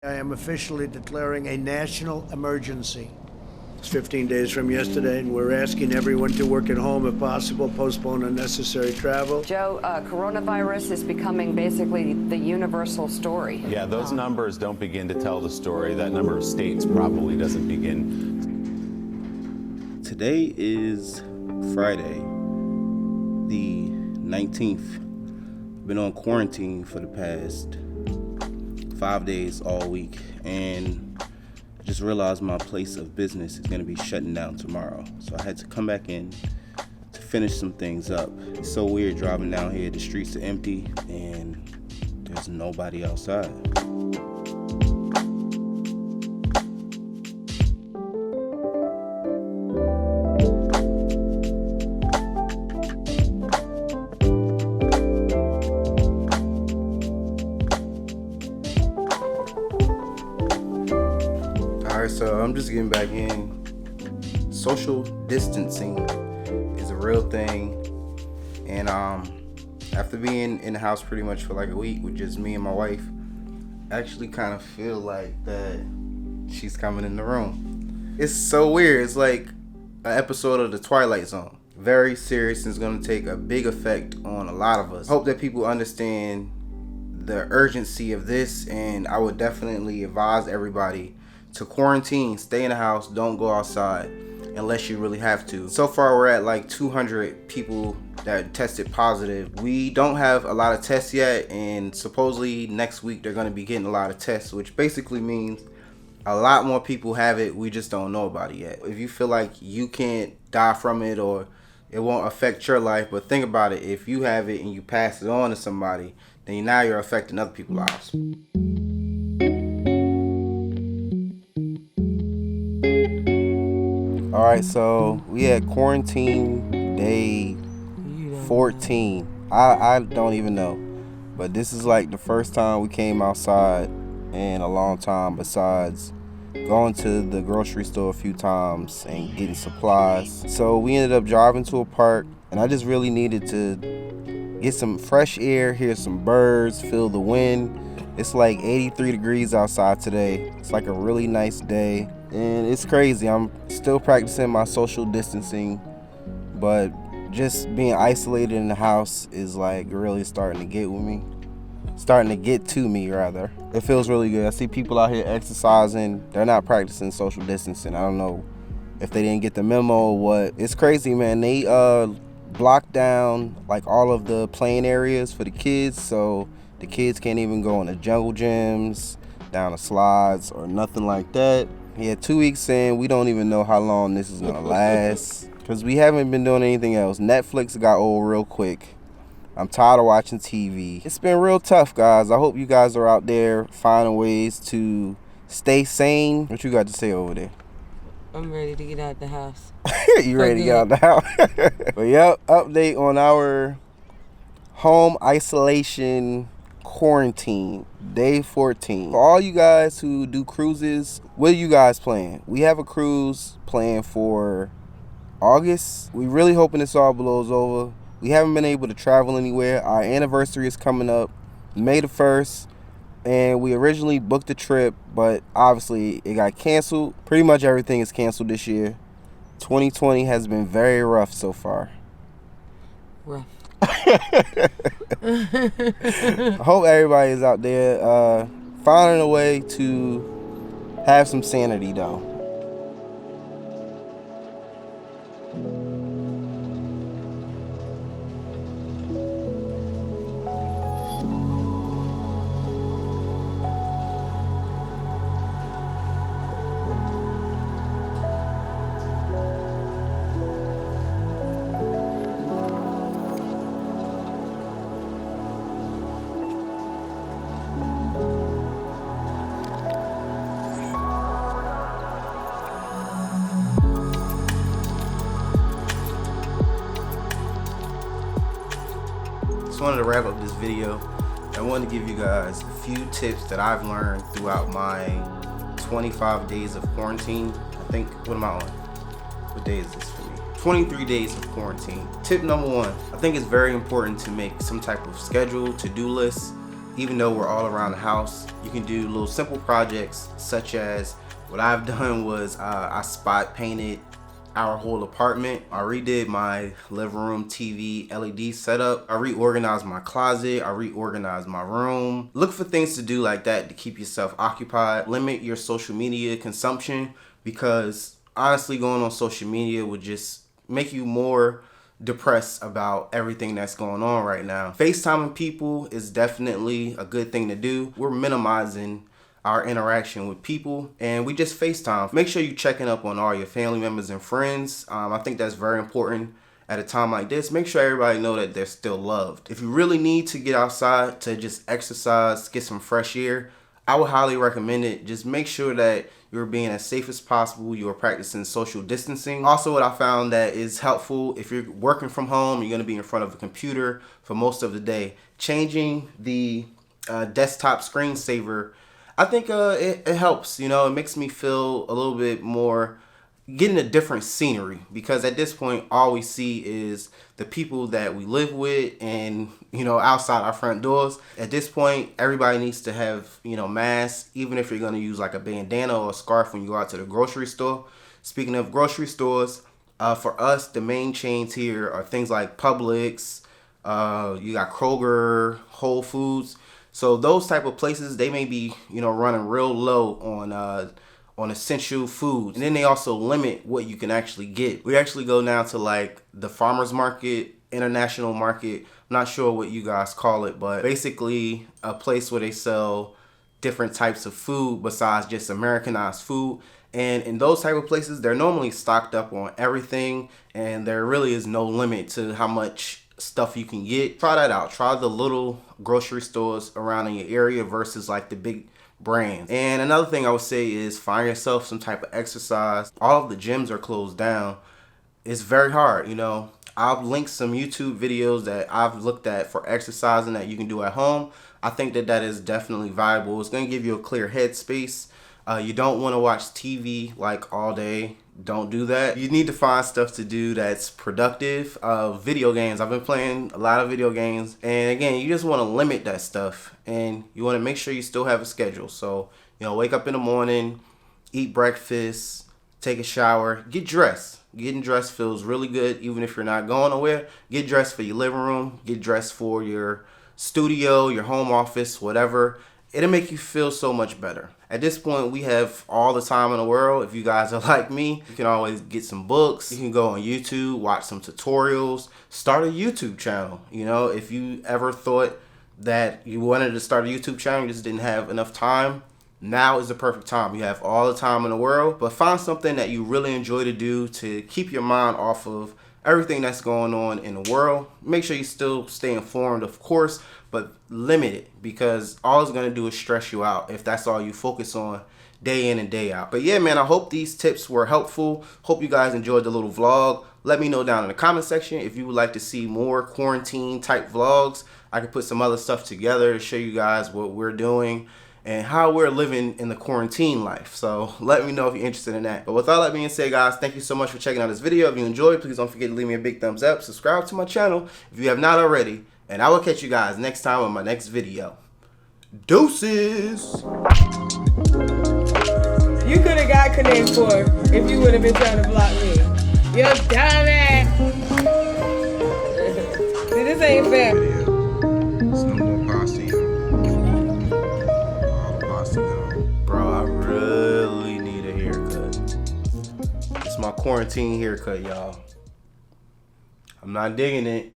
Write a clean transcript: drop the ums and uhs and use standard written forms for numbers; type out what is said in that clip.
I am officially declaring a national emergency. It's 15 days from yesterday, and we're asking everyone to work at home if possible, postpone unnecessary travel. Joe, coronavirus is becoming basically the universal story. Yeah, those numbers don't begin to tell the story. That number of states probably doesn't begin. Today is Friday, the 19th. Been on quarantine for the past 5 days all week, and I just realized my place of business is going to be shutting down tomorrow. So I had to come back in to finish some things up. It's so weird driving down here. The streets are empty and there's nobody outside. Alright, so I'm just getting back in. Social distancing is a real thing. And after being in the house pretty much for like a week with just me and my wife, I actually kind of feel like that she's coming in the room. It's so weird. It's like an episode of The Twilight Zone. Very serious, and it's going to take a big effect on a lot of us. Hope that people understand the urgency of this, and I would definitely advise everybody to quarantine, stay in the house, don't go outside unless you really have to. So far we're at like 200 people that tested positive. We don't have a lot of tests yet, and supposedly next week they're going to be getting a lot of tests, which basically means a lot more people have it. We just don't know about it yet. If you feel like you can't die from it or it won't affect your life, but think about it. If you have it and you pass it on to somebody, then now you're affecting other people's lives. Alright, so we had quarantine day 14. I don't even know. But this is like the first time we came outside in a long time, besides going to the grocery store a few times and getting supplies. So we ended up driving to a park, and I just really needed to get some fresh air, hear some birds, feel the wind. It's like 83 degrees outside today. It's like a really nice day. And it's crazy. I'm still practicing my social distancing, but just being isolated in the house is like really starting to get to me rather. It feels really good. I see people out here exercising. They're not practicing social distancing. I don't know if they didn't get the memo or what. It's crazy, man. They blocked down like all of the playing areas for the kids, so the kids can't even go on the jungle gyms, down the slides, or nothing like that. Yeah, 2 weeks in, we don't even know how long this is gonna last, because we haven't been doing anything else. Netflix got old real quick. I'm tired of watching TV. It's been real tough, guys. I hope you guys are out there finding ways to stay sane. What you got to say over there? I'm ready to get out the house. You ready to get out the house? But yep, update on our home isolation quarantine, day 14. For all you guys who do cruises, what are you guys planning? We have a cruise planned for August. We really hoping this all blows over. We haven't been able to travel anywhere. Our anniversary is coming up May the 1st, and we originally booked the trip, but obviously it got canceled. Pretty much everything is canceled this year. 2020 has been very rough so far. Rough. I hope everybody is out there finding a way to have some sanity though. Just wanted to wrap up this video. I wanted to give you guys a few tips that I've learned throughout my 25 days of quarantine. I think, what am I on? What day is this for me? 23 days of quarantine. Tip number one, I think it's very important to make some type of schedule, to-do list. even though we're all around the house, you can do little simple projects such as what I've done was I spot painted our whole apartment. I redid my living room TV LED setup. I reorganized my closet. I reorganized my room. Look for things to do like that to keep yourself occupied. Limit your social media consumption, because honestly going on social media would just make you more depressed about everything that's going on right now. FaceTiming people is definitely a good thing to do. We're minimizing our interaction with people and we just FaceTime. Make sure you're checking up on all your family members and friends. I think that's very important at a time like this. Make sure everybody know that they're still loved. If you really need to get outside to just exercise, get some fresh air, I would highly recommend it. Just make sure that you're being as safe as possible. You are practicing social distancing. Also, what I found that is helpful, if you're working from home, you're gonna be in front of a computer for most of the day, changing the desktop screensaver, I think it helps. You know, it makes me feel a little bit more getting a different scenery, because at this point all we see is the people that we live with and, you know, outside our front doors. At this point everybody needs to have, you know, masks, even if you're going to use like a bandana or a scarf when you go out to the grocery store. Speaking of grocery stores, for us the main chains here are things like Publix, you got Kroger, Whole Foods. So those type of places, they may be, you know, running real low on essential foods. And then they also limit what you can actually get. We actually go down to like the farmers market, international market, I'm not sure what you guys call it, but basically a place where they sell different types of food besides just Americanized food. And in those type of places, they're normally stocked up on everything, and there really is no limit to how much stuff you can get. Try that out. Try the little grocery stores around in your area versus like the big brands. And another thing I would say is find yourself some type of exercise. All of the gyms are closed down. It's very hard, you know. I've linked some YouTube videos that I've looked at for exercising that you can do at home. I think that that is definitely viable. It's going to give you a clear headspace. You don't want to watch TV like all day. Don't do that. You need to find stuff to do that's productive. Video games. I've been playing a lot of video games. And again, you just want to limit that stuff. And you want to make sure you still have a schedule. So, you know, wake up in the morning, eat breakfast, take a shower, get dressed. Getting dressed feels really good even if you're not going nowhere. Get dressed for your living room. Get dressed for your studio, your home office, whatever. It'll make you feel so much better. At this point, we have all the time in the world. If you guys are like me, you can always get some books. You can go on YouTube, watch some tutorials, start a YouTube channel. You know, if you ever thought that you wanted to start a YouTube channel, you just didn't have enough time, now is the perfect time. You have all the time in the world, but find something that you really enjoy to do to keep your mind off of everything that's going on in the world. Make sure you still stay informed, of course, but limit it, because all it's going to do is stress you out if that's all you focus on day in and day out. But yeah, man, I hope these tips were helpful. Hope you guys enjoyed the little vlog. Let me know down in the comment section if you would like to see more quarantine type vlogs. I could put some other stuff together to show you guys what we're doing and how we're living in the quarantine life. So let me know if you're interested in that. But with all that being said, guys, thank you so much for checking out this video. If you enjoyed, please don't forget to leave me a big thumbs up. Subscribe to my channel if you have not already. And I will catch you guys next time on my next video. Deuces! You could have got Connect 4 if you would have been trying to block me. You dumbass! See, this ain't fair. It's no more bossy. Bro, I really need a haircut. It's my quarantine haircut, y'all. I'm not digging it.